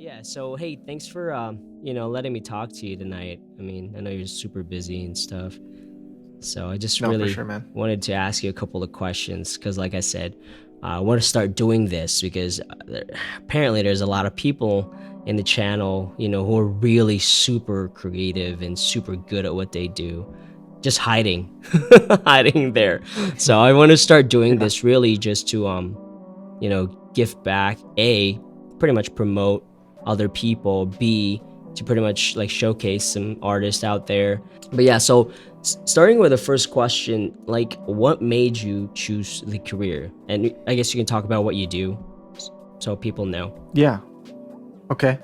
Yeah, so hey, thanks for letting me talk to you tonight. I mean, I know you're super busy and stuff. So I just No, for really sure, man. wanted to ask you a couple of questions because like I said, I want to start doing this because apparently there's a lot of people in the channel, who are really super creative and super good at what they do. Just hiding, hiding there. So I want to start doing Yeah. this really just to give back, a pretty much promote other people, b to pretty much like showcase some artists out there. But yeah, so starting with the first question, like what made you choose the career? And I guess you can talk about what you do so people know. Yeah. Okay.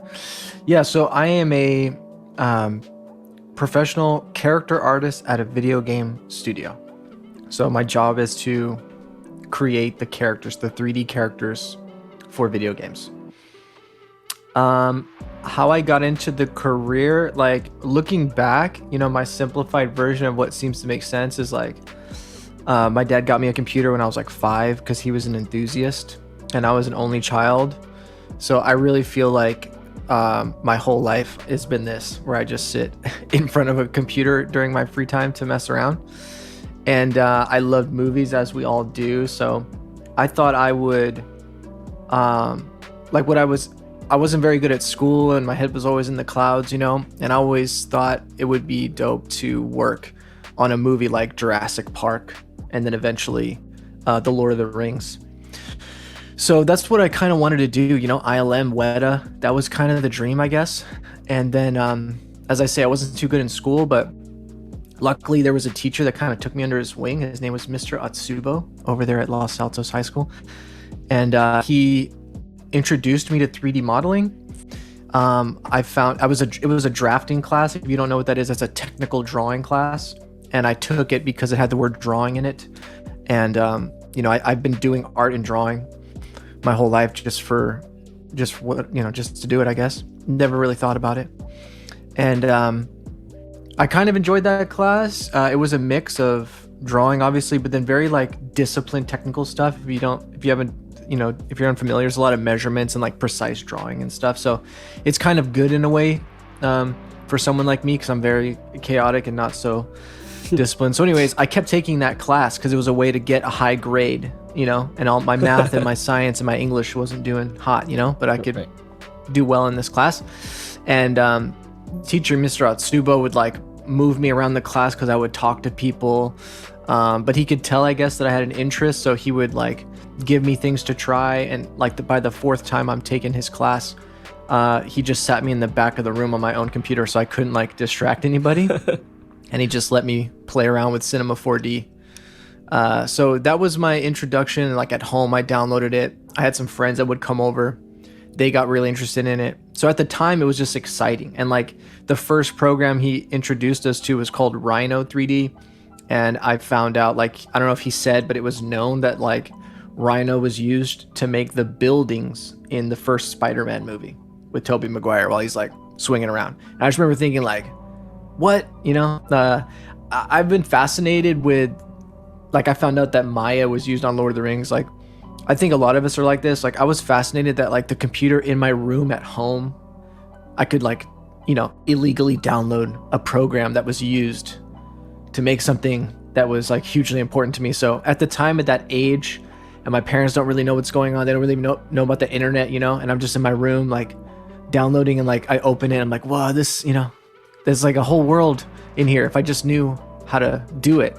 Yeah. So I am a um, professional character artist at a video game studio. So my job is to create the characters, the 3D characters for video games. How I got into the career, like looking back, my simplified version of what seems to make sense is like my dad got me a computer when I was like 5 because he was an enthusiast and I was an only child. So I really feel like my whole life has been this, where I just sit in front of a computer during my free time to mess around. And I loved movies, as we all do. So I thought I would, like what I wasn't very good at school and my head was always in the clouds, and I always thought it would be dope to work on a movie like Jurassic Park and then eventually The Lord of the Rings. So that's what I kind of wanted to do, ILM, WETA. That was kind of the dream, I guess. And then, as I say, I wasn't too good in school, but luckily there was a teacher that kind of took me under his wing. His name was Mr. Atsubo over there at Los Altos High School. And he introduced me to 3D modeling. I found it was a drafting class. If you don't know what that is, that's a technical drawing class. And I took it because it had the word drawing in it. And, I've been doing art and drawing my whole life just to do it, I guess. Never really thought about it. And I kind of enjoyed that class. It was a mix of drawing, obviously, but then very like disciplined technical stuff. If you're unfamiliar, there's a lot of measurements and like precise drawing and stuff. So it's kind of good in a way for someone like me because I'm very chaotic and not so disciplined. So anyways, I kept taking that class because it was a way to get a high grade, and all my math and my science and my English wasn't doing hot, but I could do well in this class. And teacher Mr. Atsubo would like move me around the class because I would talk to people, but he could tell, I guess, that I had an interest, so he would like give me things to try. And like by the fourth time I'm taking his class, he just sat me in the back of the room on my own computer so I couldn't like distract anybody. And he just let me play around with Cinema 4D. So that was my introduction. Like at home, I downloaded it. I had some friends that would come over. They got really interested in it. So at the time, it was just exciting. And like the first program he introduced us to was called Rhino 3D. And I found out, like, I don't know if he said, but it was known that like Rhino was used to make the buildings in the first Spider-Man movie with Tobey Maguire while he's like swinging around. And I just remember thinking like, what, I've been fascinated with, like, I found out that Maya was used on Lord of the Rings. Like, I think a lot of us are like this. Like, I was fascinated that like the computer in my room at home, I could like, illegally download a program that was used to make something that was like hugely important to me. So at the time, at that age, and my parents don't really know what's going on. They don't really know about the internet, and I'm just in my room, like downloading, and like I open it, and I'm like, wow, this, there's like a whole world in here if I just knew how to do it.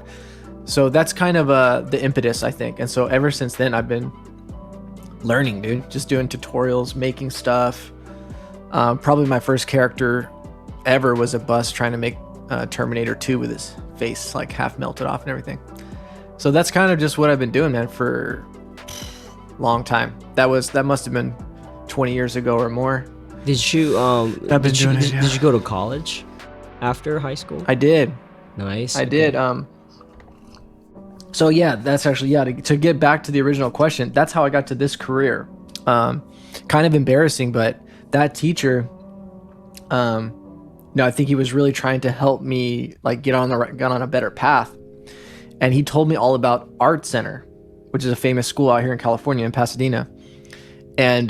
So that's kind of the impetus, I think. And so ever since then, I've been learning, dude, just doing tutorials, making stuff. Probably my first character ever was a bus trying to make Terminator 2 with his face like half melted off and everything. So that's kind of just what I've been doing, man, for a long time. That must have been 20 years ago or more. Did you I've been doing it, yeah. Did you go to college after high school? I did. Nice. I did. So yeah, that's actually, to get back to the original question, that's how I got to this career. Kind of embarrassing, but that teacher, I think he was really trying to help me like get on a better path. And he told me all about Art Center, which is a famous school out here in California, in Pasadena. And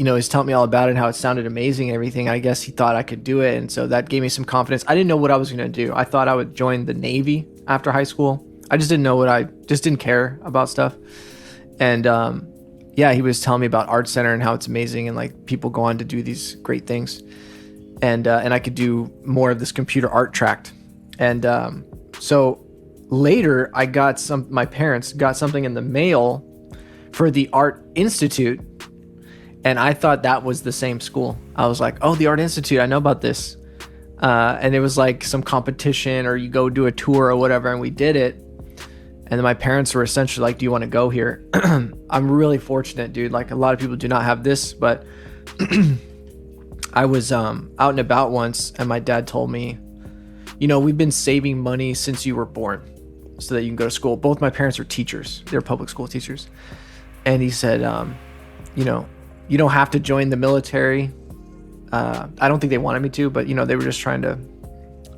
he's telling me all about it and how it sounded amazing and everything. I guess he thought I could do it. And so that gave me some confidence. I didn't know what I was going to do. I thought I would join the Navy after high school. I just didn't know just didn't care about stuff. And yeah, he was telling me about Art Center and how it's amazing. And like people go on to do these great things. And I could do more of this computer art tract. And so later my parents got something in the mail for the Art Institute. And I thought that was the same school. I was like, oh, the Art Institute, I know about this. And it was like some competition or you go do a tour or whatever. And we did it. And then my parents were essentially like, do you want to go here? I'm really fortunate, dude. Like a lot of people do not have this, but I was out and about once and my dad told me, we've been saving money since you were born so that you can go to school. Both my parents are teachers. They're public school teachers. And he said, you don't have to join the military. I don't think they wanted me to, but they were just trying to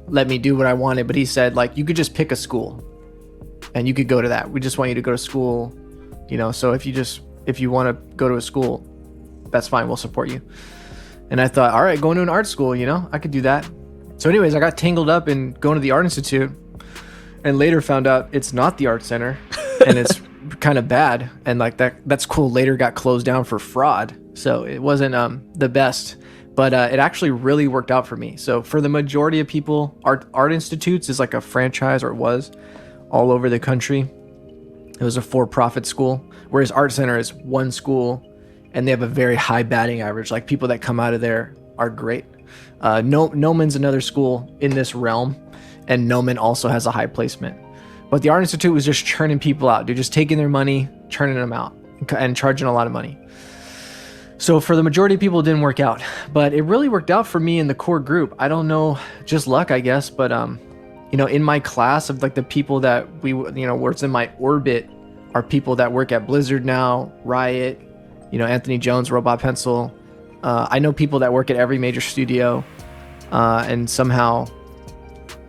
let me do what I wanted. But he said, like, you could just pick a school and you could go to that. We just want you to go to school, so if you want to go to a school, that's fine. We'll support you. And I thought, all right, going to an art school, I could do that. So anyways, I got tangled up in going to the Art Institute and later found out it's not the Art Center and it's kind of bad. And like that's cool. Later got closed down for fraud. So it wasn't the best, but it actually really worked out for me. So for the majority of people, Art Institutes is like a franchise, or it was, all over the country. It was a for-profit school, whereas Art Center is one school and they have a very high batting average. Like people that come out of there are great. Noman's another school in this realm, and Noman also has a high placement. But the Art Institute was just churning people out, dude, just taking their money, churning them out, and charging a lot of money. So for the majority of people, it didn't work out, but it really worked out for me in the core group. I don't know, just luck, I guess. But in my class of like the people that what's in my orbit are people that work at Blizzard now, Riot, Anthony Jones, Robot Pencil. I know people that work at every major studio, and somehow,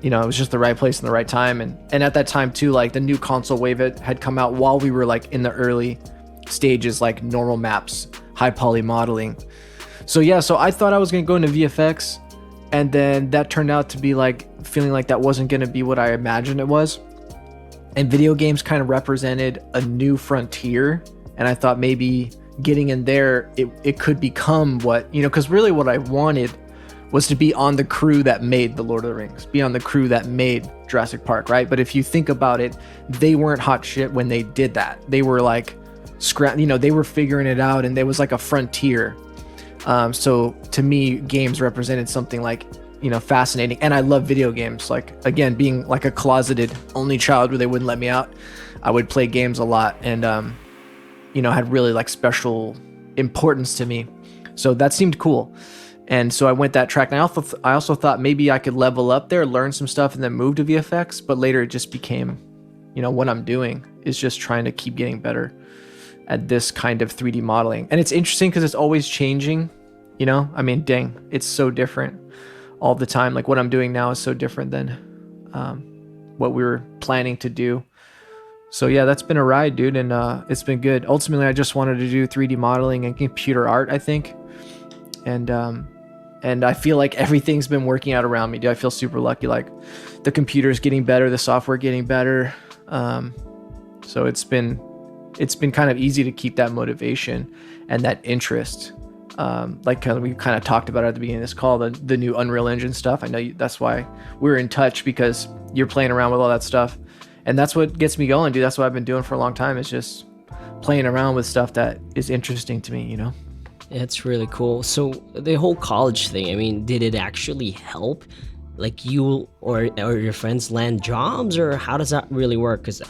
it was just the right place and the right time. And at that time too, like the new console wave had come out while we were like in the early stages, like normal maps, high poly modeling. So yeah, so I thought I was going to go into VFX, and then that turned out to be like feeling like that wasn't going to be what I imagined it was. And video games kind of represented a new frontier. And I thought maybe getting in there, it could become what, because really what I wanted was to be on the crew that made The Lord of the Rings, be on the crew that made Jurassic Park, right? But if you think about it, they weren't hot shit when they did that. They were like, they were figuring it out, and there was like a frontier. So to me, games represented something like, fascinating. And I love video games. Like, again, being like a closeted only child where they wouldn't let me out, I would play games a lot, and had really like special importance to me. So that seemed cool. And so I went that track. And I also thought maybe I could level up there, learn some stuff, and then move to VFX. But later it just became, what I'm doing is just trying to keep getting better at this kind of 3D modeling. And it's interesting because it's always changing, dang, it's so different all the time. Like what I'm doing now is so different than what we were planning to do. So yeah, that's been a ride, dude, and it's been good. Ultimately, I just wanted to do 3D modeling and computer art, I think. And I feel like everything's been working out around me, dude. I feel super lucky. Like the computer's getting better, the software getting better. So it's been kind of easy to keep that motivation and that interest. We kind of talked about it at the beginning of this call, the new Unreal Engine stuff. I know that's why we're in touch, because you're playing around with all that stuff. And that's what gets me going, dude. That's what I've been doing for a long time. It's just playing around with stuff that is interesting to me, It's really cool. So the whole college thing, did it actually help? Like you or your friends land jobs, or how does that really work? Because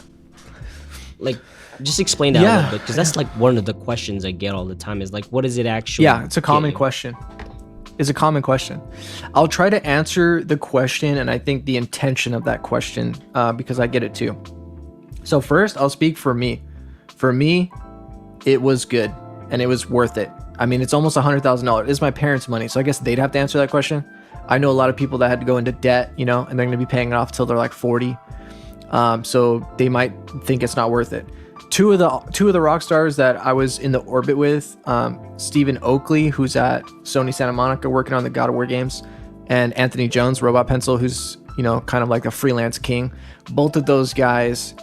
just explain that a little bit, because that's like one of the questions I get all the time is like, what does it actually it's a common question. It's a common question. I'll try to answer the question, and I think the intention of that question, because I get it too. So first, I'll speak for me. For me, it was good, and it was worth it. It's almost $100,000. It's my parents' money, so I guess they'd have to answer that question. I know a lot of people that had to go into debt, and they're going to be paying it off till they're like 40. So they might think it's not worth it. two of the rock stars that I was in the orbit with, Stephen Oakley, who's at Sony Santa Monica working on the God of War games, and Anthony Jones, Robot Pencil, who's, you know, kind of like a freelance king. Both of those guys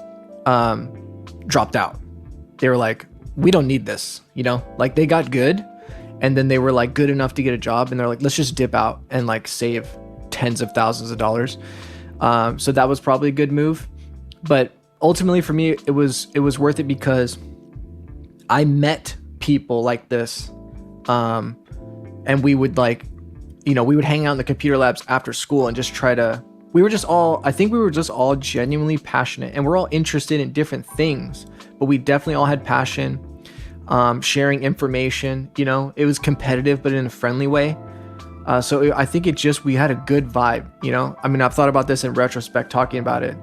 dropped out. They were like, we don't need this, you know, like they got good, and then they were like good enough to get a job, and they're like, let's just dip out and like save tens of thousands of dollars. So that was probably a good move, but ultimately for me, it was worth it because I met people like this, and we would like, you know, we would hang out in the computer labs after school and just try to. I think we were just all genuinely passionate, and we're all interested in different things, but we definitely all had passion, sharing information, you know, it was competitive, but in a friendly way. So I think we had a good vibe, you know, I mean, I've thought about this in retrospect talking about it,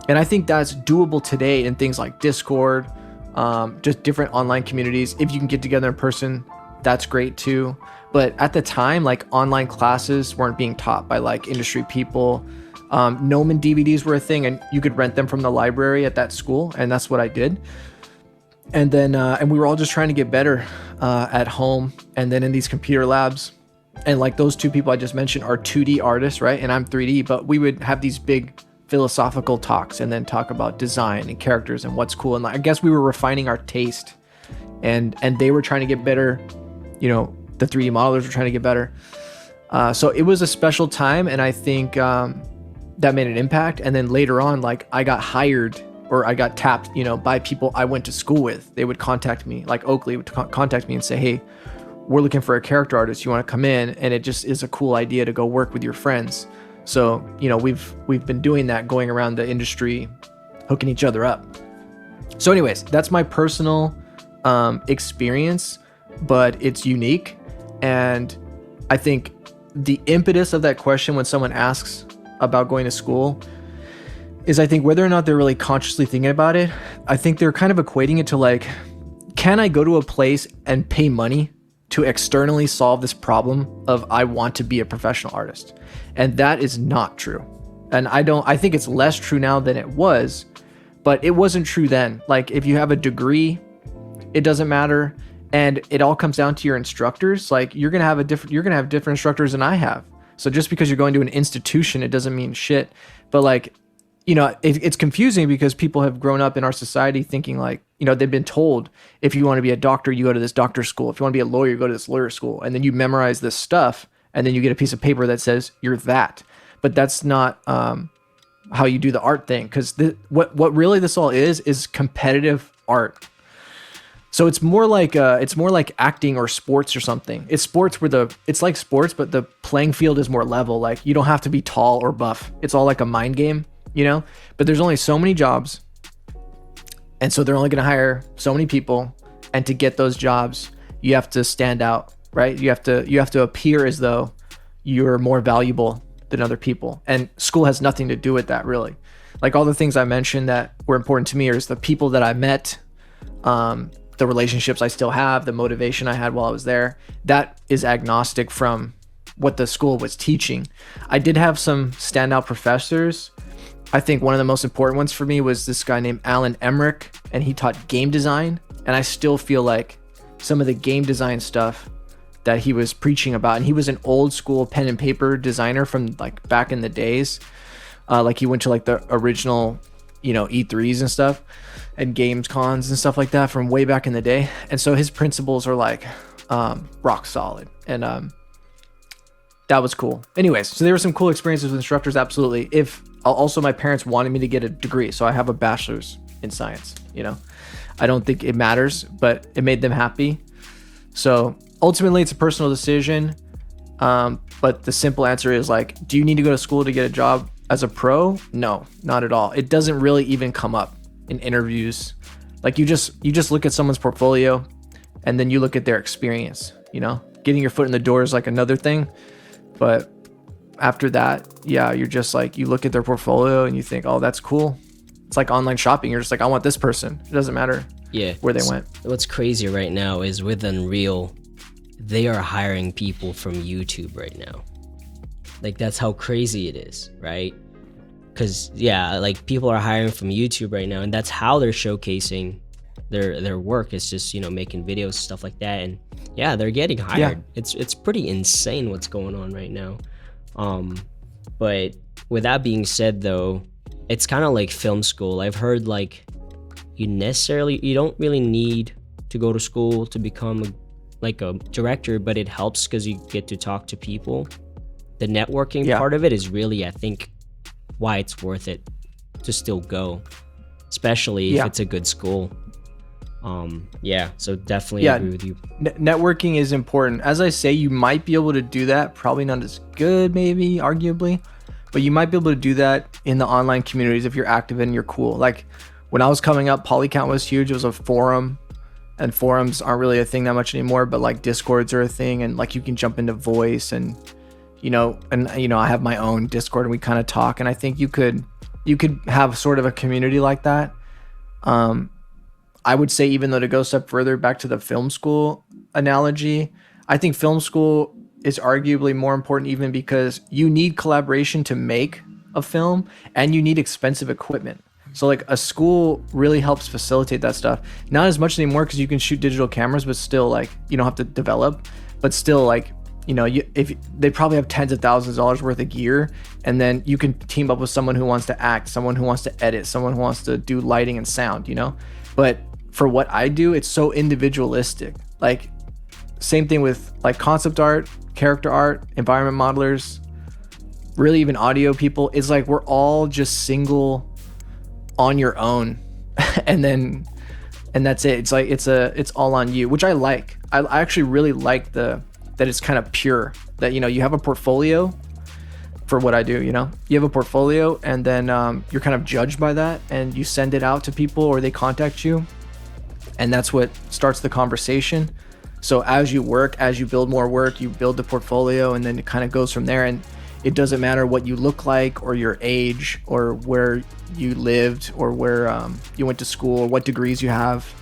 and I think that's doable today in things like Discord, just different online communities. If you can get together in person, that's great too. But at the time, like online classes weren't being taught by like industry people. Gnomon DVDs were a thing, and you could rent them from the library at that school, and that's what I did. And then and we were all just trying to get better at home, and then in these computer labs. And like those two people I just mentioned are 2D artists, right? And I'm 3D, but we would have these big philosophical talks and then talk about design and characters and what's cool. And like, I guess we were refining our taste, and they were trying to get better, you know, the 3D modelers were trying to get better. So it was a special time, and I think that made an impact. And then later on, like I got hired, or I got tapped, you know, by people I went to school with. They would contact me, like Oakley would contact me and say, hey, we're looking for a character artist. You want to come in? And it just is a cool idea to go work with your friends. So, you know, we've been doing that, going around the industry, hooking each other up. So anyways, that's my personal experience, but it's unique. And I think the impetus of that question when someone asks about going to school is, I think, whether or not they're really consciously thinking about it, I think they're kind of equating it to like, can I go to a place and pay money to externally solve this problem of I want to be a professional artist? And that is not true. And I think it's less true now than it was, but it wasn't true then. Like if you have a degree, it doesn't matter. And it all comes down to your instructors. Like you're going to have different instructors than I have. So just because you're going to an institution, it doesn't mean shit. But like, you know, it's confusing because people have grown up in our society thinking like, you know, they've been told, if you want to be a doctor, you go to this doctor school. If you want to be a lawyer, you go to this lawyer school. And then you memorize this stuff, and then you get a piece of paper that says you're that. But that's not how you do the art thing. Because what really this all is competitive art. So it's more like acting or sports or something. It's sports where it's like sports, but the playing field is more level. Like you don't have to be tall or buff. It's all like a mind game, you know. But there's only so many jobs, and so they're only going to hire so many people. And to get those jobs, you have to stand out, right? You have to appear as though you're more valuable than other people. And school has nothing to do with that, really. Like all the things I mentioned that were important to me is the people that I met, the relationships I still have, the motivation I had while I was there. That is agnostic from what the school was teaching. I did have some standout professors. I think one of the most important ones for me was this guy named Alan Emmerich, and he taught game design. And I still feel like some of the game design stuff that he was preaching about, and he was an old school pen and paper designer from like back in the days. Like he went to like the original, you know, E3s and stuff and games cons and stuff like that from way back in the day. And so his principles are like rock solid. And that was cool. Anyways, so there were some cool experiences with instructors. Absolutely. Also my parents wanted me to get a degree. So I have a bachelor's in science, you know. I don't think it matters, but it made them happy. So ultimately it's a personal decision. But the simple answer is like, do you need to go to school to get a job as a pro? No, not at all. It doesn't really even come up in interviews. Like you just look at someone's portfolio, and then you look at their experience, you know. Getting your foot in the door is like another thing, but after that, yeah, you're just like, you look at their portfolio and you think, oh, that's cool. It's like online shopping. You're just like, I want this person. It doesn't matter where they went. What's crazy right now is with Unreal, they are hiring people from YouTube right now. Like that's how crazy it is, right? Because yeah, like people are hiring from YouTube right now, and that's how they're showcasing their work is just, making videos, stuff like that, and yeah, they're getting hired. It's pretty insane what's going on right now. But with that being said, though, it's kind of like film school. I've heard like you don't really need to go to school to become a director, but it helps because you get to talk to people. The networking part of it is really, I think, why it's worth it to still go, especially if it's a good school. So definitely agree with you. Networking is important. As I say, you might be able to do that, probably not as good, maybe, arguably, but you might be able to do that in the online communities if you're active and you're cool. Like when I was coming up, Polycount was huge. It was a forum, and forums aren't really a thing that much anymore, but like Discords are a thing, and like you can jump into voice, and I have my own Discord, and we kind of talk, and I think you could have sort of a community like that. I would say, even though, to go a step further back to the film school analogy, I think film school is arguably more important, even because you need collaboration to make a film, and you need expensive equipment. So like a school really helps facilitate that stuff. Not as much anymore because you can shoot digital cameras, but still, like, you don't have to develop, but still, like, if they probably have tens of thousands of dollars worth of gear, and then you can team up with someone who wants to act, someone who wants to edit, someone who wants to do lighting and sound, But for what I do, it's so individualistic. Like, same thing with like concept art, character art, environment modelers, really even audio people. It's like we're all just single on your own, and that's it. It's like it's all on you, which I like. I actually really like that it's kind of pure, that you have a portfolio for what I do. You have a portfolio, and then you're kind of judged by that, and you send it out to people, or they contact you, and that's what starts the conversation. So as you build more work, you build the portfolio, and then it kind of goes from there. And it doesn't matter what you look like, or your age, or where you lived, or where you went to school, or what degrees you have.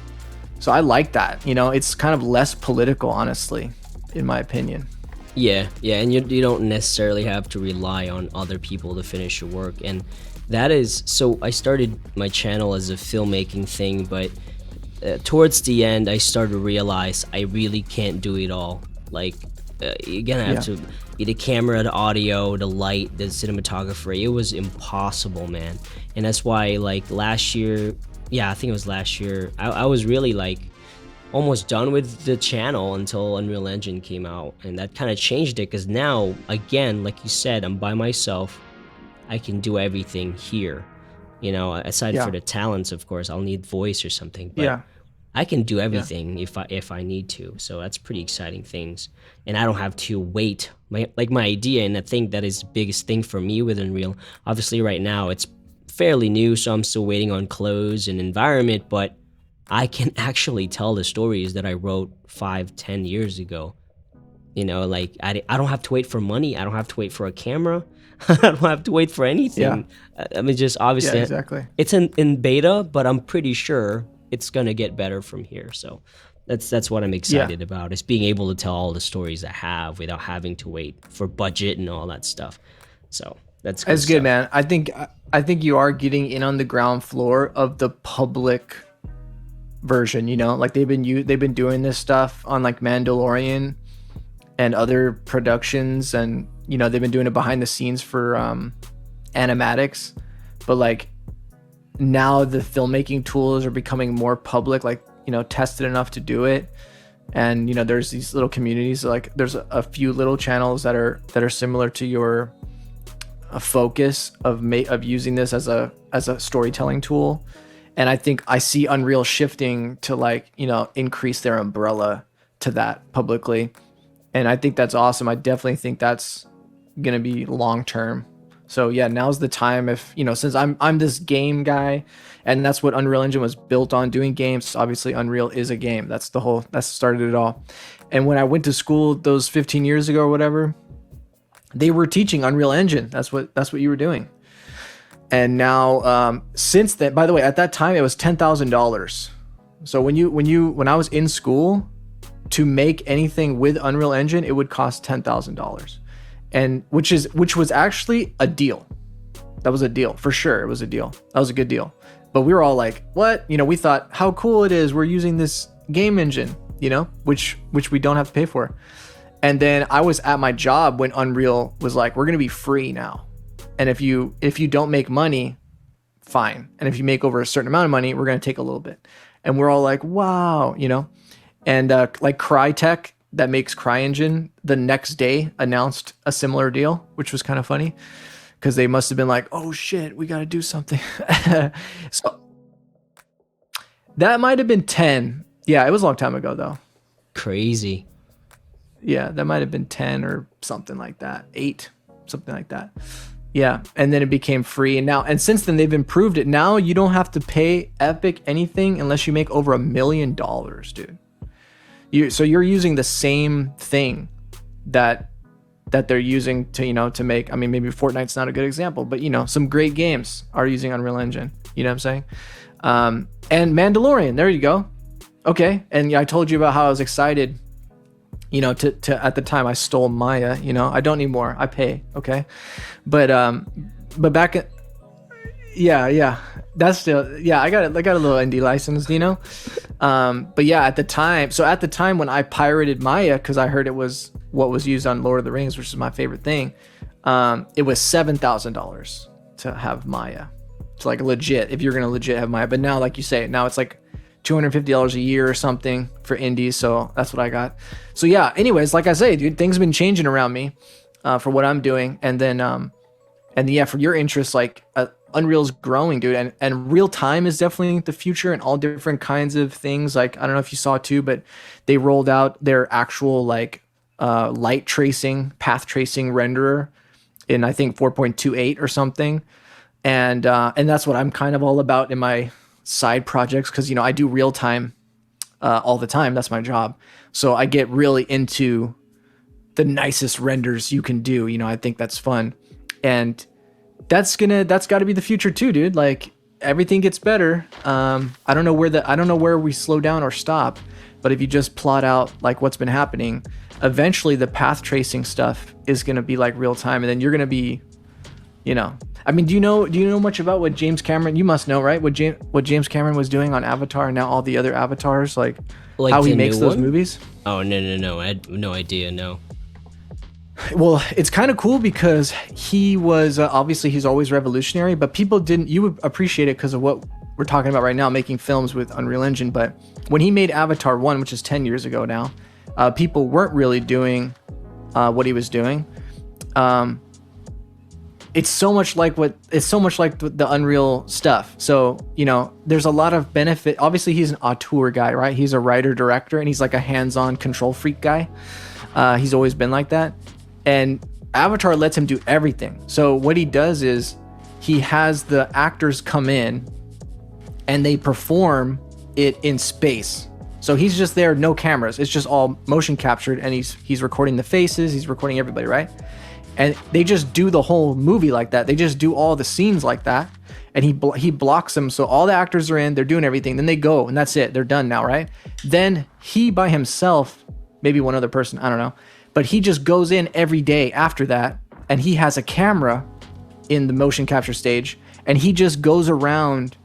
So I like that. It's kind of less political, honestly, in my opinion. Yeah, and you don't necessarily have to rely on other people to finish your work. And that is, so I started my channel as a filmmaking thing, but towards the end, I started to realize I really can't do it all. Like, you're gonna have to be the camera, the audio, the light, the cinematography. It was impossible, man. And that's why, like, last year, I think it was last year, I was really like almost done with the channel until Unreal Engine came out, and that kind of changed it, because now, again, like you said, I'm by myself. I can do everything here, aside for the talents, of course. I'll need voice or something, but I can do everything if I need to. So that's pretty exciting things, and I don't have to wait. My idea, and I think that is the biggest thing for me with Unreal. Obviously, right now it's fairly new, so I'm still waiting on clothes and environment, but I can actually tell the stories that I wrote 5-10 years ago. Like I don't have to wait for money. I don't have to wait for a camera. I don't have to wait for anything. I mean, just obviously, exactly. It's in beta, but I'm pretty sure it's gonna get better from here. So that's what I'm excited about, is being able to tell all the stories I have without having to wait for budget and all that stuff. So that's good, man. I think you are getting in on the ground floor of the public version. Like they've been doing this stuff on like Mandalorian and other productions, and they've been doing it behind the scenes for animatics, but like now the filmmaking tools are becoming more public, like tested enough to do it. And there's these little communities, like there's a few little channels that are similar to your focus of using this as a storytelling tool. And I think I see Unreal shifting to like, increase their umbrella to that publicly. And I think that's awesome. I definitely think that's going to be long term. So yeah, now's the time. If, since I'm this game guy, and that's what Unreal Engine was built on, doing games. Obviously Unreal is a game. That started it all. And when I went to school those 15 years ago or whatever, they were teaching Unreal Engine. That's what you were doing. And now, since then, by the way, at that time it was $10,000. So when I was in school, to make anything with Unreal Engine, it would cost $10,000, and which was actually a deal. That was a deal for sure. It was a deal. That was a good deal. But we were all like, what? You know, we thought how cool it is. We're using this game engine, you know, which we don't have to pay for. And then I was at my job when Unreal was like, we're going to be free now. And if you don't make money, fine. And if you make over a certain amount of money, we're going to take a little bit. And we're all like, wow, you know. And like Crytek that makes CryEngine the next day announced a similar deal, which was kind of funny because they must have been like, oh shit, we got to do something. So that might have been 10. Yeah, it was a long time ago though. Crazy. Yeah, that might have been 10 or something like that. 8, something like that. Yeah, and then it became free. And since then they've improved it. Now you don't have to pay Epic anything unless you make over $1 million, dude. So you're using the same thing that they're using to, you know, to make, I mean, maybe Fortnite's not a good example, but you know, some great games are using Unreal Engine. You know what I'm saying? And Mandalorian, there you go. Okay. And yeah, I told you about how I was excited, you know, to at the time I stole Maya, you know, I don't need more, I pay. Okay. But back at, yeah, that's still, yeah, I got a little indie license, you know? But yeah, at the time when I pirated Maya, cause I heard it was what was used on Lord of the Rings, which is my favorite thing. It was $7,000 to have Maya. It's like legit, if you're going to legit have Maya, but now, like you say, now it's like $250 a year or something for indies. So that's what I got. So yeah, anyways, like I say, dude, things have been changing around me, for what I'm doing. And then, yeah, for your interests, like, Unreal's growing, dude, and real time is definitely the future and all different kinds of things. Like, I don't know if you saw too, but they rolled out their actual like light tracing, path tracing renderer in I think 4.28 or something, and that's what I'm kind of all about in my side projects, because you know I do real time all the time. That's my job, so I get really into the nicest renders you can do. You know, I think that's fun, and that's got to be the future too, dude. Like everything gets better. I don't know where we slow down or stop, but if you just plot out like what's been happening, eventually the path tracing stuff is going to be like real time. And then you're going to be, you know, I mean, do you know much about what James Cameron, you must know, right? What James Cameron was doing on Avatar and now all the other avatars, like how he makes those movies? Oh, no. I had no idea. No. Well, it's kind of cool because he was obviously he's always revolutionary, but people you would appreciate it because of what we're talking about right now, making films with Unreal Engine. But when he made Avatar 1, which is 10 years ago now, people weren't really doing what he was doing. It's so much like the Unreal stuff. So, you know, there's a lot of benefit. Obviously, he's an auteur guy, right? He's a writer, director, and he's like a hands-on control freak guy. He's always been like that. And Avatar lets him do everything. So what he does is he has the actors come in and they perform it in space. So he's just there, no cameras. It's just all motion captured, and he's recording the faces, he's recording everybody, right? And they just do the whole movie like that. They just do all the scenes like that. And he blocks them. So all the actors are in, they're doing everything. Then they go and that's it. They're done now, right? Then he by himself, maybe one other person, I don't know. But he just goes in every day after that, and he has a camera in the motion capture stage, and he just goes around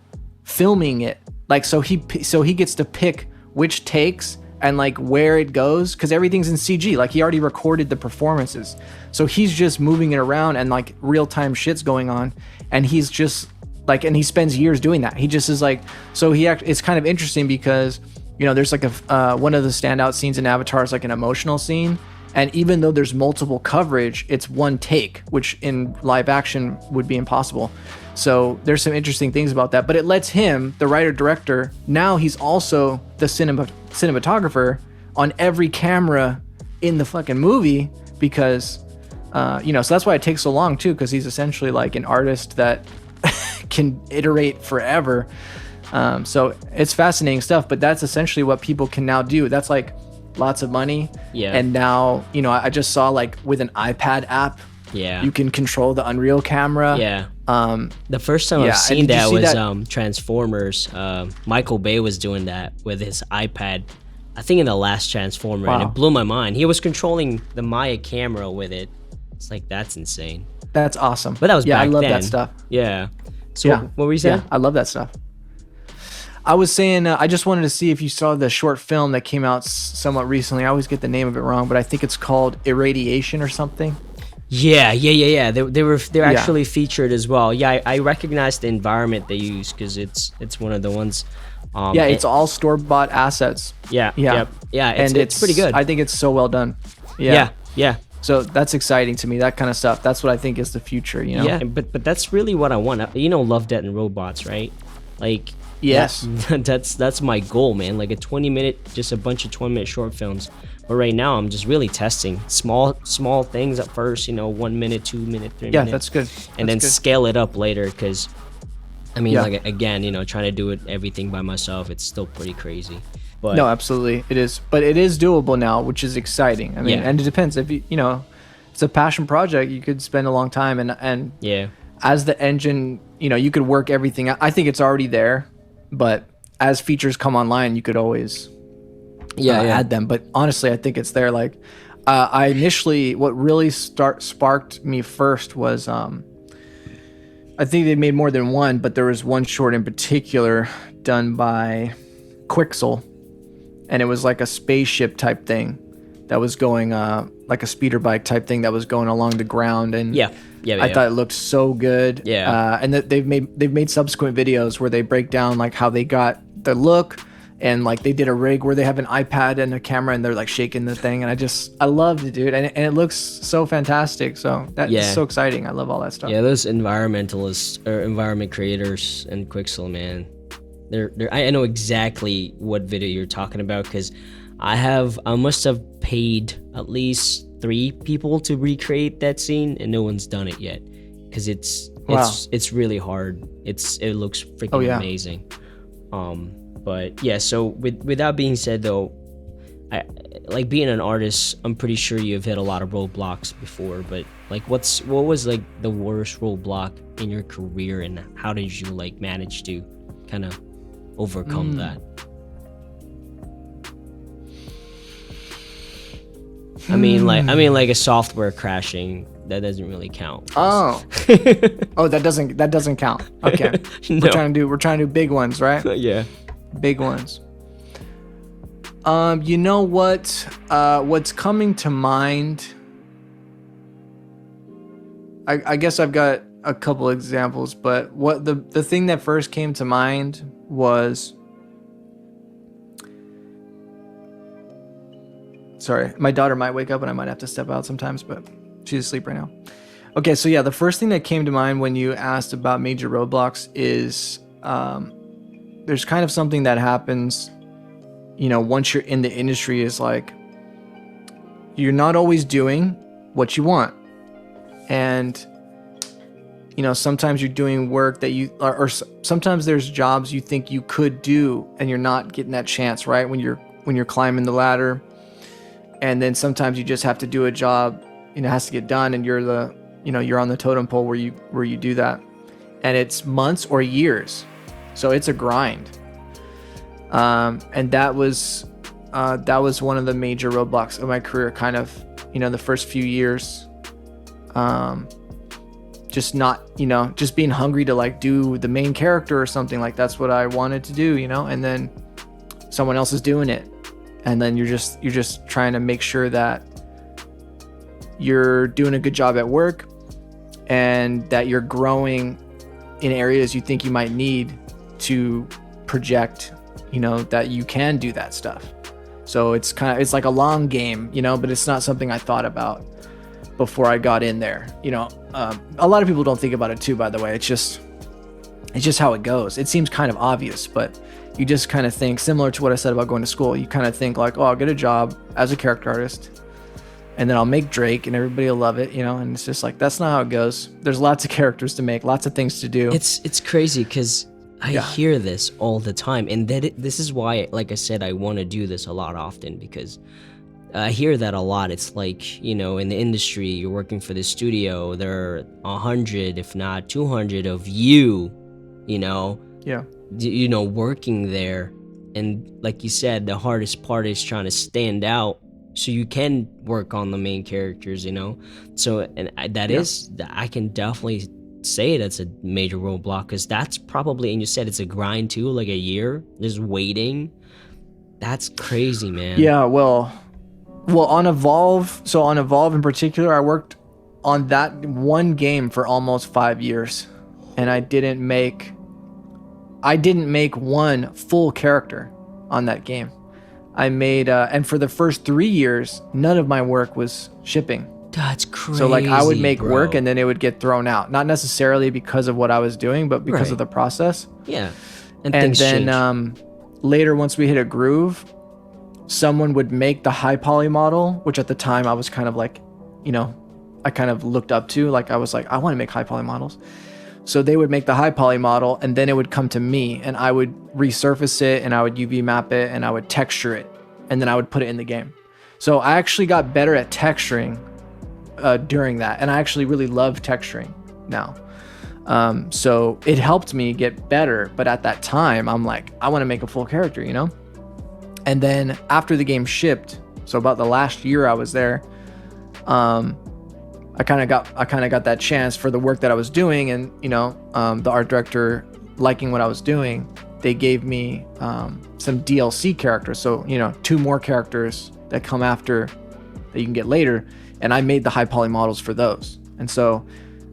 filming it. Like, so he gets to pick which takes and like where it goes, because everything's in CG. Like he already recorded the performances, so he's just moving it around, and like real time shit's going on, and he's just like, and he spends years doing that. He just is like, so it's kind of interesting because, you know, there's like one of the standout scenes in Avatar is like an emotional scene. And even though there's multiple coverage, it's one take, which in live action would be impossible. So there's some interesting things about that. But it lets him, the writer-director, now he's also the cinematographer on every camera in the fucking movie because, you know, so that's why it takes so long too, because he's essentially like an artist that can iterate forever. So it's fascinating stuff, but that's essentially what people can now do. That's like lots of money. Yeah. And now, you know, I just saw like with an iPad app, yeah, you can control the Unreal camera. Yeah. The first time I've seen that was Transformers. Michael Bay was doing that with his iPad, I think in the last Transformer. Wow. And it blew my mind. He was controlling the Maya camera with it. It's like, that's insane. That's awesome. But that was back then. I love that stuff. Yeah. So what were you saying? Yeah, I love that stuff. I was saying, I just wanted to see if you saw the short film that came out somewhat recently. I always get the name of it wrong, but I think it's called Irradiation or something. Yeah. They're Yeah. actually featured as well. Yeah, I recognize the environment they use because it's one of the ones. Yeah, it's all store-bought assets. Yeah. Yeah. It's pretty good. I think it's so well done. Yeah. So that's exciting to me, that kind of stuff. That's what I think is the future, you know? Yeah, but that's really what I want. You know, Love, Death, and Robots, right? Like, Yes. that's my goal, man. Like a 20-minute, just a bunch of 20-minute short films. But right now, I'm just really testing small things at first. You know, 1 minute, 2 minute, 3 Yeah, minute. that's good. And then That's good. scale it up later, because I mean, Yeah. like, again, you know, trying to do it everything by myself, it's still pretty crazy. But No, absolutely, it is. But it is doable now, which is exciting. I mean, Yeah. and it depends if you know, it's a passion project. You could spend a long time, and yeah, as the engine, you know, you could work everything. I think it's already there, but as features come online, you could always add them. But honestly, I think it's there. Like, I initially, what really sparked me first was, I think they made more than one, but there was one short in particular done by Quixel, and it was like a spaceship type thing that was going, like a speeder bike type thing that was going along the ground, and yeah. I thought it looked so good. Yeah. And that they've made subsequent videos where they break down like how they got the look, and like they did a rig where they have an iPad and a camera and they're like shaking the thing, and I loved it, dude, and it looks so fantastic. So that's so exciting. I love all that stuff. Yeah, those environmentalists or environment creators and Quixel, man, I know exactly what video you're talking about, because I must have paid at least 3 people to recreate that scene, and no one's done it yet, because it's really hard. It looks freaking amazing. But yeah, so with that being said, though, I like being an artist, I'm pretty sure you've hit a lot of roadblocks before, but like what was like the worst roadblock in your career, and how did you like manage to kind of overcome that? I mean like a software crashing, that doesn't really count. Oh, that doesn't count. Okay. No. We're trying to do big ones, right? Yeah. Big ones. You know what's coming to mind? I guess I've got a couple examples, but what the thing that first came to mind was, sorry, my daughter might wake up and I might have to step out sometimes, but she's asleep right now. Okay, so yeah, the first thing that came to mind when you asked about major roadblocks is, there's kind of something that happens, you know, once you're in the industry, is like, you're not always doing what you want. And, you know, sometimes you're doing work that you, or sometimes there's jobs you think you could do and you're not getting that chance, right? When you're climbing the ladder. And then sometimes you just have to do a job, you know, has to get done, and you're on the totem pole where you do that. And it's months or years. So it's a grind. And that was one of the major roadblocks of my career, kind of, you know, the first few years. Just not, you know, just being hungry to like do the main character or something, like that's what I wanted to do, you know, and then someone else is doing it. And then you're just trying to make sure that you're doing a good job at work and that you're growing in areas you think you might need to project, you know, that you can do that stuff. So it's like a long game, you know, but it's not something I thought about before I got in there. You know, a lot of people don't think about it too, by the way. It's just how it goes. It seems kind of obvious, but you just kind of think, similar to what I said about going to school, you kind of think like, oh, I'll get a job as a character artist and then I'll make Drake and everybody will love it, you know, and it's just like, that's not how it goes. There's lots of characters to make, lots of things to do. It's crazy, because I hear this all the time, and this is why, like I said, I want to do this a lot often, because I hear that a lot. It's like, you know, in the industry, you're working for the studio, there are 100, if not 200 of you know, working there. And like you said, the hardest part is trying to stand out so you can work on the main characters, you know. So, and I can definitely say that's a major roadblock, because that's probably, and you said it's a grind too, like a year just waiting. That's crazy, man. Yeah, well, on Evolve, so on Evolve in particular, I worked on that one game for almost 5 years, and I didn't make one full character on that game. I made, and for the first 3 years, none of my work was shipping. That's crazy. So like I would make bro. work and then it would get thrown out, not necessarily because of what I was doing, but because of the process. Yeah, and then later, once we hit a groove, someone would make the high poly model, which at the time I was kind of like, you know, I kind of looked up to, like I was like, I want to make high poly models. So they would make the high poly model, and then it would come to me, and I would resurface it, and I would UV map it, and I would texture it, and then I would put it in the game. So I actually got better at texturing during that, and I actually really love texturing now. So it helped me get better, but at that time, I'm like, I want to make a full character, you know? And then after the game shipped, so about the last year I was there, I kind of got that chance for the work that I was doing, and you know, the art director liking what I was doing, they gave me some DLC characters. So you know, 2 more characters that come after that you can get later, and I made the high poly models for those. And so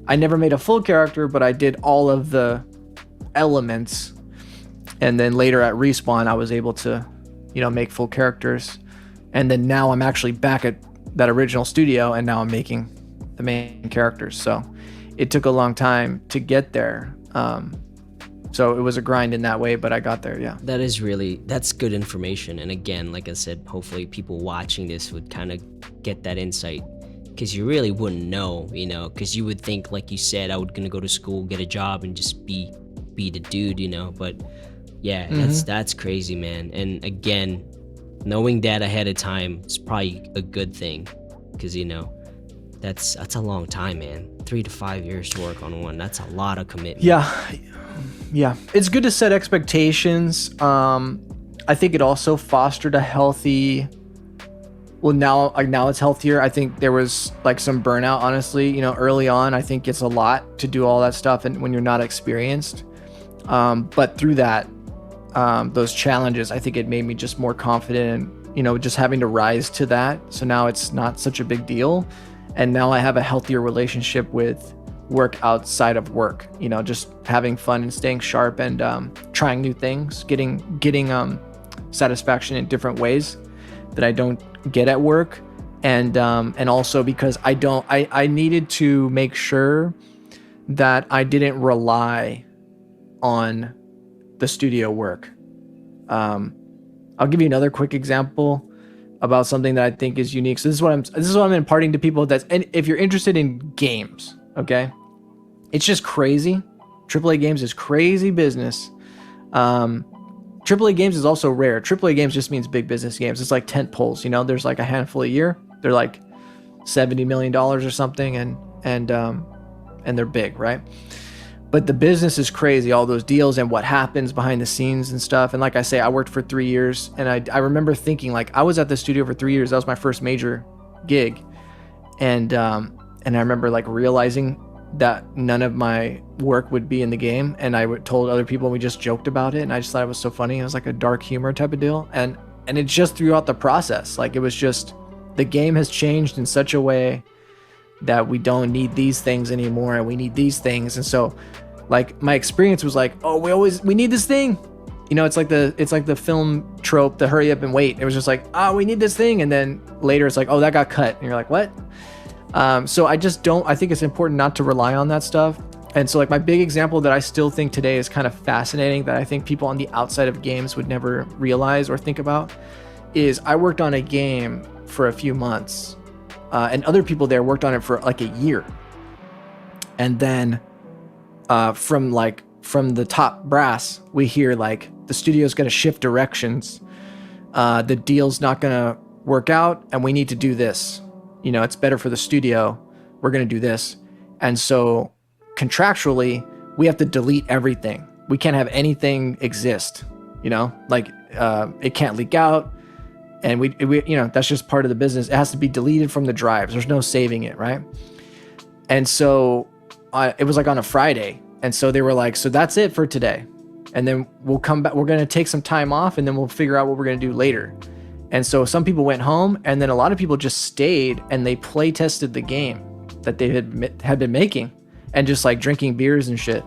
I never made a full character, but I did all of the elements. And then later at Respawn, I was able to, you know, make full characters. And then now I'm actually back at that original studio, and now I'm making the main characters. So it took a long time to get there. So it was a grind in that way, but I got there. Yeah. That's good information. And again, like I said, hopefully people watching this would kind of get that insight, because you really wouldn't know, you know, because you would think, like you said, I was gonna go to school, get a job, and just be the dude, you know. But yeah, that's crazy, man. And again, knowing that ahead of time is probably a good thing, because you know, that's a long time, man. 3 to 5 years to work on one. That's a lot of commitment. Yeah. It's good to set expectations. I think it also fostered a healthy, well, now it's healthier. I think there was like some burnout, honestly, you know, early on. I think it's a lot to do all that stuff, and when you're not experienced, but through that, those challenges, I think it made me just more confident, and you know, just having to rise to that. So now it's not such a big deal, and now I have a healthier relationship with work outside of work, you know, just having fun and staying sharp, and trying new things, getting satisfaction in different ways that I don't get at work. And also because I needed to make sure that I didn't rely on the studio work. I'll give you another quick example about something that I think is unique. So this is what I'm imparting to people. And if you're interested in games, okay, it's just crazy. AAA games is crazy business. AAA games is also rare. AAA games just means big business games. It's like tent poles, you know. There's like a handful a year. They're like $70 million or something, and they're big, right? But the business is crazy, all those deals and what happens behind the scenes and stuff. And like I say, I worked for 3 years, and I remember thinking, like, I was at the studio for 3 years. That was my first major gig, and I remember like realizing that none of my work would be in the game, and I told other people, and we just joked about it, and I just thought it was so funny. It was like a dark humor type of deal, and it's just throughout the process, like it was just, the game has changed in such a way that we don't need these things anymore, and we need these things. And so like my experience was like, oh, we need this thing, you know. It's like the film trope, the hurry up and wait. It was just like, oh, we need this thing, and then later it's like, oh, that got cut, and you're like, what? So I think it's important not to rely on that stuff. And so like my big example that I still think today is kind of fascinating, that I think people on the outside of games would never realize or think about, is I worked on a game for a few months, and other people there worked on it for like a year. And then from the top brass, we hear like the studio's going to shift directions. The deal's not going to work out, and we need to do this. You know, it's better for the studio. We're going to do this. And so contractually, we have to delete everything. We can't have anything exist, you know, like it can't leak out. And we, you know, that's just part of the business. It has to be deleted from the drives. There's no saving it, right? And so it was like on a Friday. And so they were like, so that's it for today. And then we'll come back. We're going to take some time off and then we'll figure out what we're going to do later. And so some people went home and then a lot of people just stayed and they play tested the game that they had been making and just like drinking beers and shit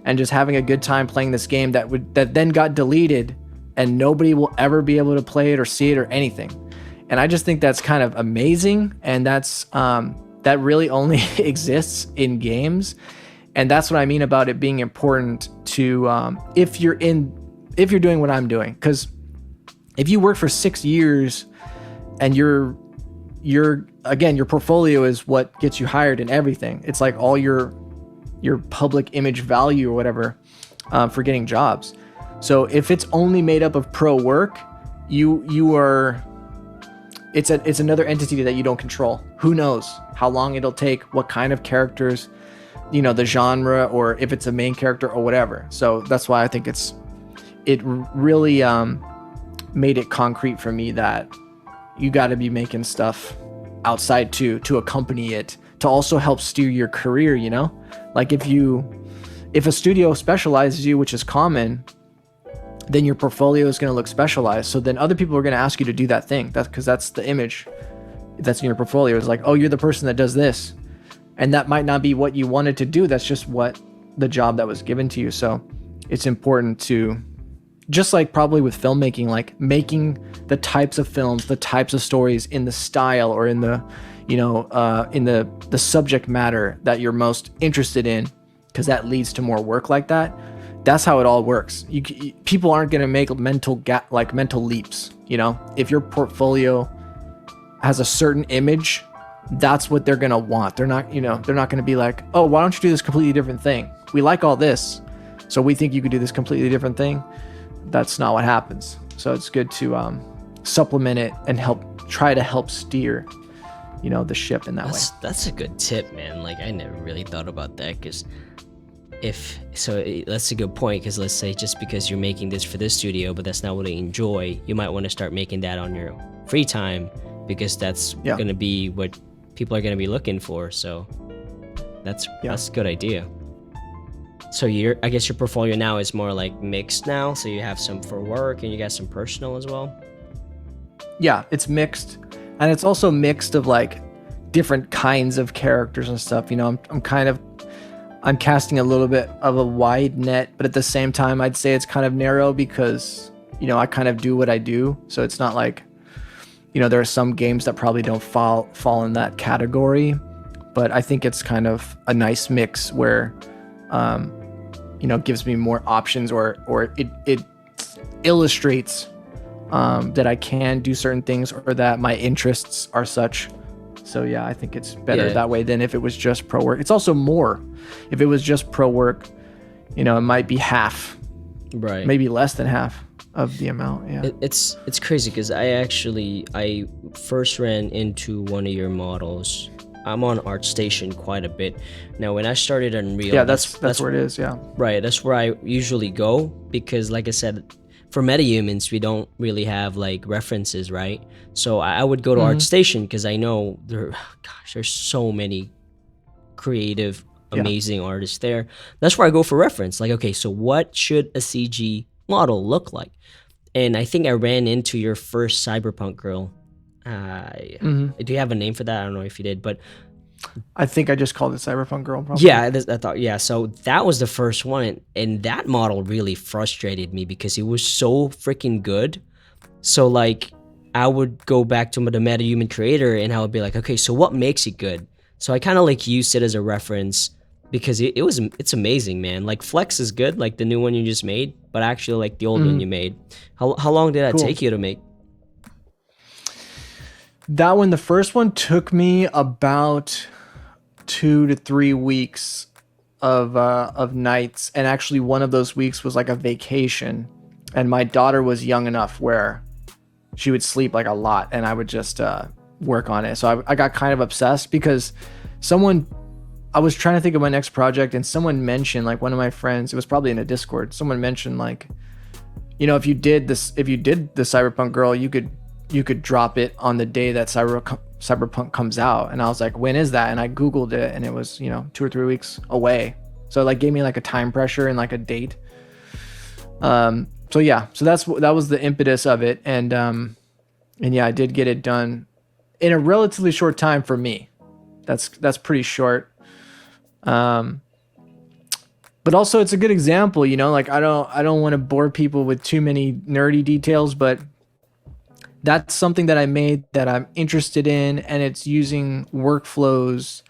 and just having a good time playing this game that then got deleted and nobody will ever be able to play it or see it or anything. And I just think that's kind of amazing. And that's, that really only exists in games. And that's what I mean about it being important to, if you're doing what I'm doing, because if you work for 6 years and your portfolio is what gets you hired and everything. It's like all your public image value or whatever, for getting jobs. So if it's only made up of pro work, it's another entity that you don't control. Who knows how long it'll take, what kind of characters, the genre, or if it's a main character or whatever. So that's why I think it really made it concrete for me that you got to be making stuff outside to accompany it, to also help steer your career, like if a studio specializes you, which is common, then your portfolio is going to look specialized. So then other people are going to ask you to do that thing. That's because that's the image that's in your portfolio. It's like, oh, you're the person that does this. And that might not be what you wanted to do. That's just what the job that was given to you. So it's important to, just like probably with filmmaking, like making the types of films, the types of stories in the style or in the, in the subject matter that you're most interested in, because that leads to more work like that. That's how it all works. People aren't going to make mental leaps. If your portfolio has a certain image, that's what they're going to want. They're not going to be like, oh, why don't you do this completely different thing? We like all this, so we think you could do this completely different thing. That's not what happens. So it's good to supplement it and try to help steer, the ship in that way. That's a good tip, man. Like I never really thought about that, because that's a good point, because let's say just because you're making this for this studio, but that's not what you enjoy, you might want to start making that on your free time, because that's going to be what people are going to be looking for. So that's a good idea. So I guess your portfolio now is more like mixed now. So you have some for work and you got some personal as well. Yeah, it's mixed, and it's also mixed of like different kinds of characters and stuff. I'm casting a little bit of a wide net, but at the same time, I'd say it's kind of narrow because, I kind of do what I do. So it's not like, there are some games that probably don't fall in that category, but I think it's kind of a nice mix where, gives me more options or it illustrates that I can do certain things or that my interests are such. So yeah, I think it's better that way than if it was just pro work. It's also more. If it was just pro work, it might be half, right? Maybe less than half of the amount. Yeah, it's crazy because I first ran into one of your models. I'm on Artstation quite a bit now. When I started Unreal, that's where it is. Yeah, right. That's where I usually go because, like I said, for metahumans, we don't really have like references, right? So I would go to Artstation because I know there's so many creative, amazing artists there. That's where I go for reference. Like, okay, so what should a CG model look like? And I think I ran into your first Cyberpunk Girl. Do you have a name for that? I don't know if you did, but I think I just called it Cyberpunk Girl. Probably. Yeah, I thought. Yeah, so that was the first one, and that model really frustrated me because it was so freaking good. So like, I would go back to the MetaHuman creator, and I would be like, okay, so what makes it good? So I kind of like used it as a reference because it's amazing, man. Like Flex is good, like the new one you just made, but actually like the old one you made. How long did that take you to make? That one, the first one, took me about 2 to 3 weeks of nights, and actually one of those weeks was like a vacation, and my daughter was young enough where she would sleep like a lot, and I would just work on it. So I got kind of obsessed because I was trying to think of my next project, and someone mentioned, like one of my friends, it was probably in a Discord, someone mentioned like, if you did the Cyberpunk Girl, you could drop it on the day that Cyberpunk comes out, and I was like, when is that? And I googled it, and it was 2 or 3 weeks away. So it like gave me like a time pressure and like a date. So yeah, so that was the impetus of it, and yeah, I did get it done in a relatively short time for me. That's pretty short. But also it's a good example, like I don't want to bore people with too many nerdy details, but that's something that I made that I'm interested in, and it's using workflows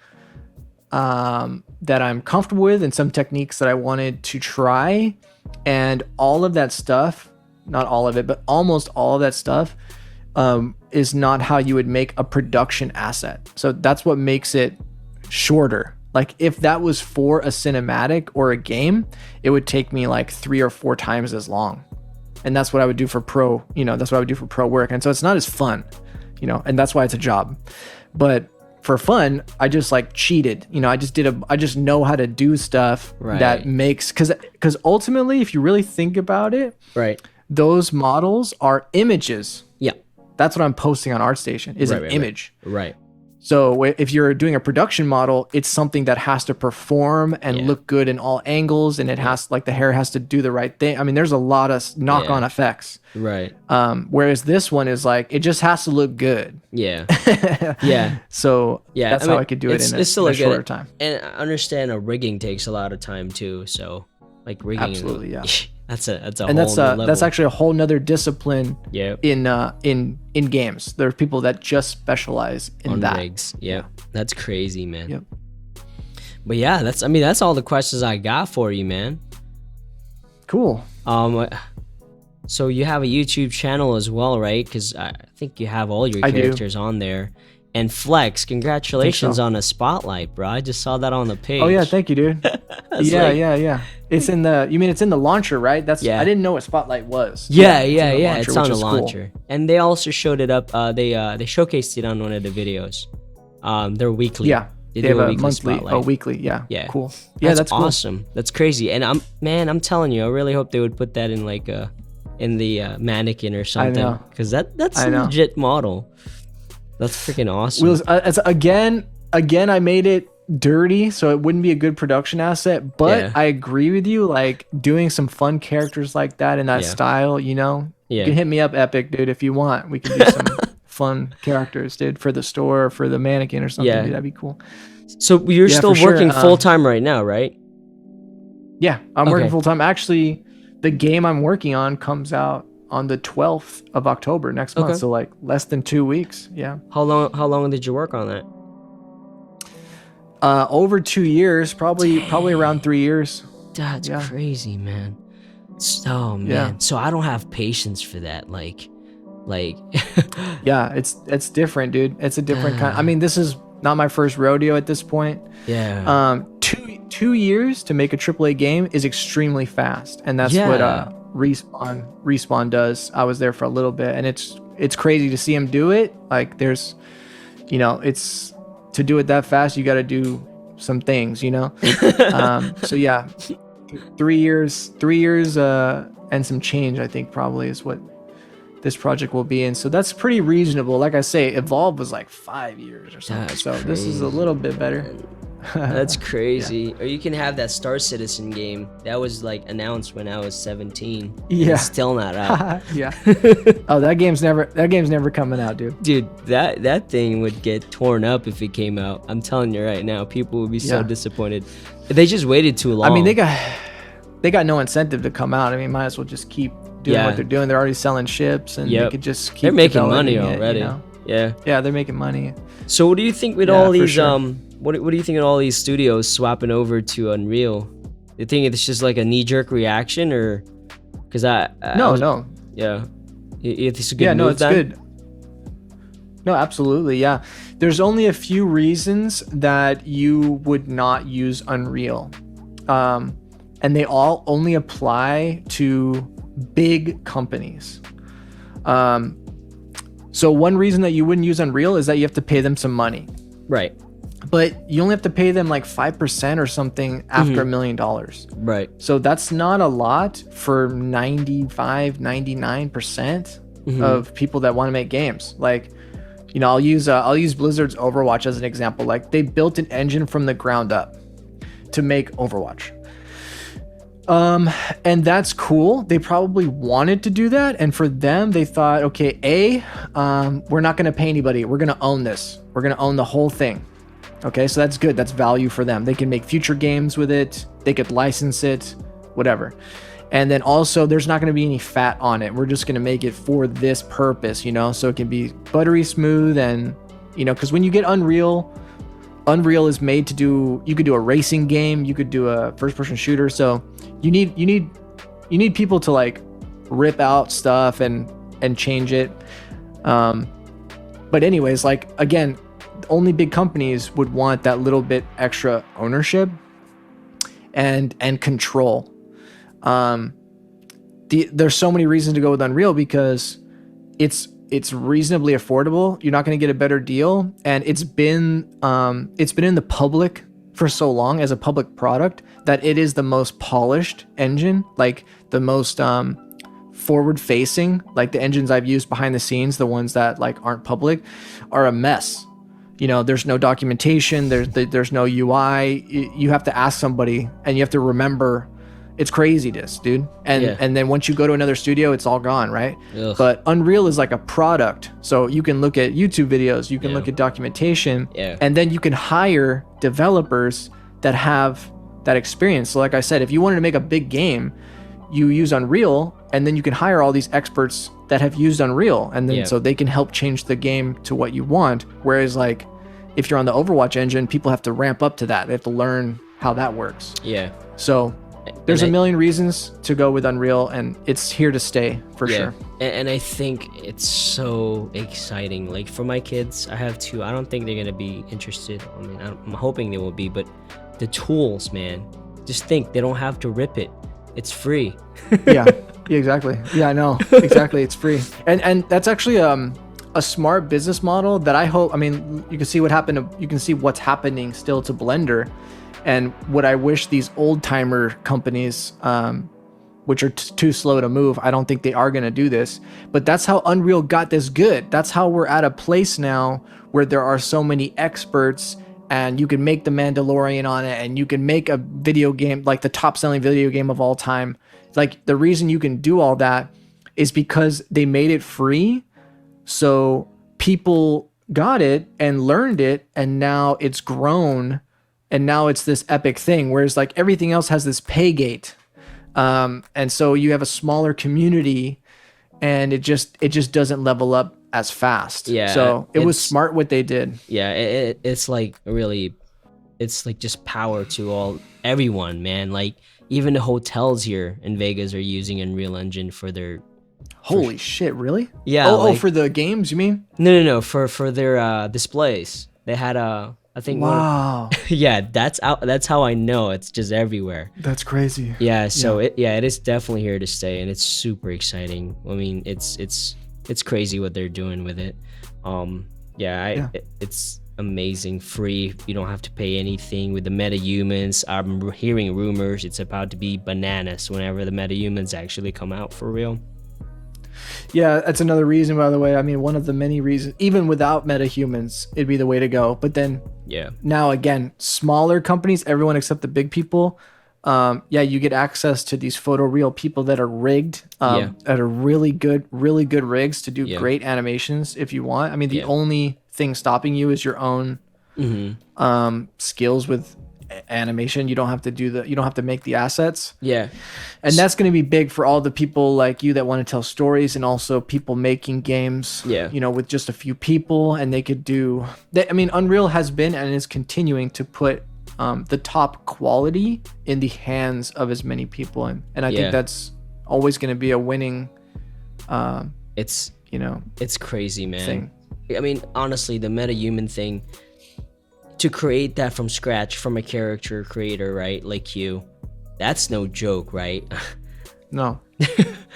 that I'm comfortable with, and some techniques that I wanted to try. And all of that stuff, not all of it, but almost all of that stuff is not how you would make a production asset. So that's what makes it shorter. Like if that was for a cinematic or a game, it would take me like 3 or 4 times as long. And that's what I would do for pro, that's what I would do for pro work. And so it's not as fun, and that's why it's a job. But for fun, I just like cheated, I just know how to do stuff that makes, because ultimately, if you really think about it, those models are images. Yeah. That's what I'm posting on Artstation is an image. Right. So if you're doing a production model, it's something that has to perform and look good in all angles, and it has like the hair has to do the right thing. I mean, there's a lot of knock-on effects. Right. Whereas this one is like it just has to look good. Yeah. Yeah. So that's how I could do it in a shorter time. And I understand rigging takes a lot of time too. So like rigging. Absolutely, yeah. That's a and whole new level. That's actually a whole nother discipline. Yeah. In games, there are people that just specialize in that. Rigs. Yeah. That's crazy, man. Yep. But yeah, that's all the questions I got for you, man. Cool. So you have a YouTube channel as well, right? Because I think you have all your characters on there. And Flex, congratulations on a spotlight, bro. I just saw that on the page. Oh yeah, thank you, dude. Yeah. It's in the. You mean it's in the launcher, right? I didn't know what spotlight was. Yeah. It's on the launcher, cool. And they also showed it up. They showcased it on one of the videos. They're weekly. Yeah. They do have a weekly monthly, spotlight. Weekly. Yeah. Cool. Yeah, that's cool. awesome. That's crazy. And I'm telling you, I really hope they would put that in like in the mannequin or something, because that's a legit model. That's freaking awesome. Again, I made it dirty, so it wouldn't be a good production asset. But I agree with you. Like doing some fun characters like that in that style, you can hit me up, Epic, dude, if you want. We can do some fun characters, dude, for the store, or for the mannequin or something. Dude, that'd be cool. So you're still working full time right now, right? Yeah, I'm working full time. Actually, the game I'm working on comes out on the 12th of October next month, so like less than 2 weeks. Yeah. How long did you work on that? Over 2 years, probably around 3 years. That's crazy, man. Oh man. Yeah. So I don't have patience for that. Like yeah, it's different, dude. It's a different kind. I mean, this is not my first rodeo at this point. Yeah. 2 years to make a AAA game is extremely fast, and that's what Respawn does. I was there for a little bit, and it's crazy to see him do it. Like there's, it's to do it that fast, you got to do some things, so yeah, 3 years, and some change, I think probably is what this project will be in. So that's pretty reasonable. Like I say, Evolve was like 5 years or something. That's so crazy. This is a little bit better. That's crazy. Or you can have that Star Citizen game that was like announced when I was 17. Yeah, it's still not out. Yeah. Oh, that game's never coming out, dude. Dude, that thing would get torn up if it came out. I'm telling you right now, people would be so disappointed. They just waited too long. I mean, they got no incentive to come out. I mean, might as well just keep doing what they're doing. They're already selling ships, and they could just keep. They're making money already. Yeah, they're making money. So what do you think with all these what do you think of all these studios swapping over to Unreal? You think it's just like a knee-jerk reaction, or because no. Yeah, it's a good move. It's good. No, absolutely, yeah. There's only a few reasons that you would not use Unreal, and they all only apply to big companies. So one reason that you wouldn't use Unreal is that you have to pay them some money. Right. But you only have to pay them like 5% or something after $1 million. Right. So that's not a lot for 99% of people that want to make games. Like You know, I'll use Blizzard's Overwatch as an example. Like, they built an engine from the ground up to make Overwatch. And that's cool. They probably wanted to do that, and for them, they thought, okay, we're not going to pay anybody. We're going to own this. We're going to own the whole thing. Okay, so that's good. That's value for them. They can make future games with it. They could license it, whatever. And then also, there's not going to be any fat on it. We're just going to make it for this purpose, you know, so it can be buttery smooth. And, you know, because when you get Unreal is made to do, you could do a racing game, you could do a first person shooter. So you need people to like rip out stuff and change it. But anyways, like, again, only big companies would want that little bit extra ownership and control. There's so many reasons to go with Unreal because it's reasonably affordable. You're not going to get a better deal, and it's been in the public for so long as a public product that it is the most polished engine, like the most forward facing. Like, the engines I've used behind the scenes, the ones that like aren't public, are a mess. You know, there's no documentation, there's no UI. You have to ask somebody, and you have to remember. It's craziness, dude. And then once you go to another studio, it's all gone, right? Ugh. But Unreal is like a product. So you can look at YouTube videos, you can look at documentation, and then you can hire developers that have that experience. So like I said, if you wanted to make a big game, you use Unreal, and then you can hire all these experts that have used Unreal, and then so they can help change the game to what you want. Whereas like if you're on the Overwatch engine, people have to ramp up to that. They have to learn how that works. Yeah. So there's a million reasons to go with Unreal, and it's here to stay for sure. And I think it's so exciting. Like, for my kids, I have two. I don't think they're going to be interested. I mean, I'm hoping they will be, but the tools, man, just think they don't have to rip it. It's free. Yeah, exactly. Yeah, I know. Exactly. It's free. And that's actually a smart business model that I hope, I mean, you can see what happened. You can see what's happening still to Blender. And what I wish these old timer companies, which are too slow to move, I don't think they are going to do this. But that's how Unreal got this good. That's how we're at a place now where there are so many experts, and you can make The Mandalorian on it, and you can make a video game, like the top selling video game of all time. Like, the reason you can do all that is because they made it free. So people got it and learned it, and now it's grown. And now it's this epic thing, whereas like everything else has this pay gate. And so you have a smaller community, and it just doesn't level up as fast. Yeah. So it was smart what they did. Yeah, it's like really, it's like just power to everyone, man. Like, even the hotels here in Vegas are using Unreal Engine for their. Holy shit! Really? Yeah. Oh, for the games, you mean? No. For their displays, they had I think. Wow. Yeah, that's how I know it's just everywhere. That's crazy. Yeah. So it is definitely here to stay, and it's super exciting. I mean, it's crazy what they're doing with it. It's amazing. Free. You don't have to pay anything with the metahumans. I'm hearing rumors it's about to be bananas whenever the metahumans actually come out for real. Yeah, that's another reason, by the way. I mean, one of the many reasons, even without metahumans, it'd be the way to go. But then now again, smaller companies, everyone except the big people, you get access to these photoreal people that are rigged, that are really good rigs to do great animations if you want. I mean, the only thing stopping you is your own skills with animation. You don't have to make the assets. Yeah. And that's going to be big for all the people like you that want to tell stories, and also people making games, with just a few people, and they could Unreal has been and is continuing to put the top quality in the hands of as many people. And I think that's always going to be a winning, it's crazy, man. Thing. I mean, honestly, the metahuman thing, to create that from scratch from a character creator, right? Like you, that's no joke, right? No.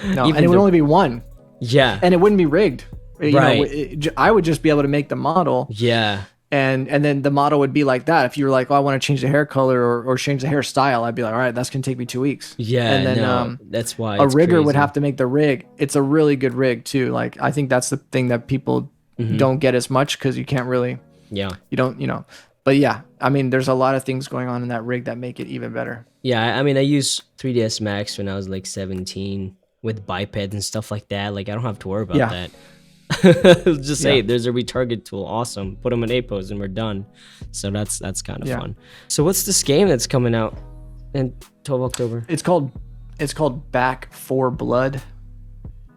And it would only be one. Yeah. And it wouldn't be rigged. Right. I would just be able to make the model. Yeah. And then the model would be like that. If you were like, I want to change the hair color or change the hairstyle, I'd be like, all right, that's going to take me 2 weeks. Yeah. And then that's why a rigger would have to make the rig. It's a really good rig too. Like, I think that's the thing that people don't get as much because you can't really. Yeah. You don't, But yeah, I mean, there's a lot of things going on in that rig that make it even better. Yeah, I mean, I used 3ds Max when I was like 17 with bipeds and stuff like that. Like, I don't have to worry about that. Just say there's a retarget tool. Awesome. Put them in A pose and we're done. So that's kind of fun. So what's this game that's coming out in 12 October? It's called Back 4 Blood.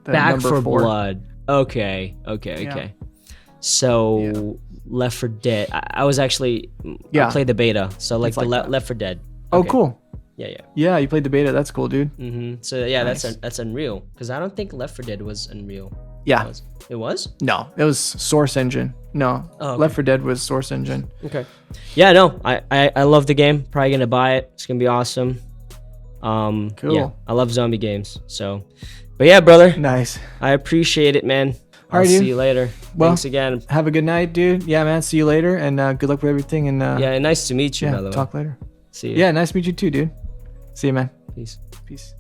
Back 4 Blood. Okay. So Left 4 Dead. I was actually I played the beta. So like the Left 4 Dead. Oh, cool. Yeah. You played the beta. That's cool, dude. So yeah, nice. That's Unreal, because I don't think Left 4 Dead was Unreal. Yeah. It was? No, it was Source Engine. No, Left 4 Dead was Source Engine. Okay. Yeah, no, I love the game. Probably gonna buy it. It's gonna be awesome. Cool. Yeah, I love zombie games. So, but yeah, brother. Nice. I appreciate it, man. All right, I'll dude. see you later. Well, thanks again. Have a good night, dude. Yeah, man. See you later, and good luck with everything. And yeah, nice to meet you. By the way. Talk later. See you. Yeah, nice to meet you too, dude. See you, man. Peace. Peace.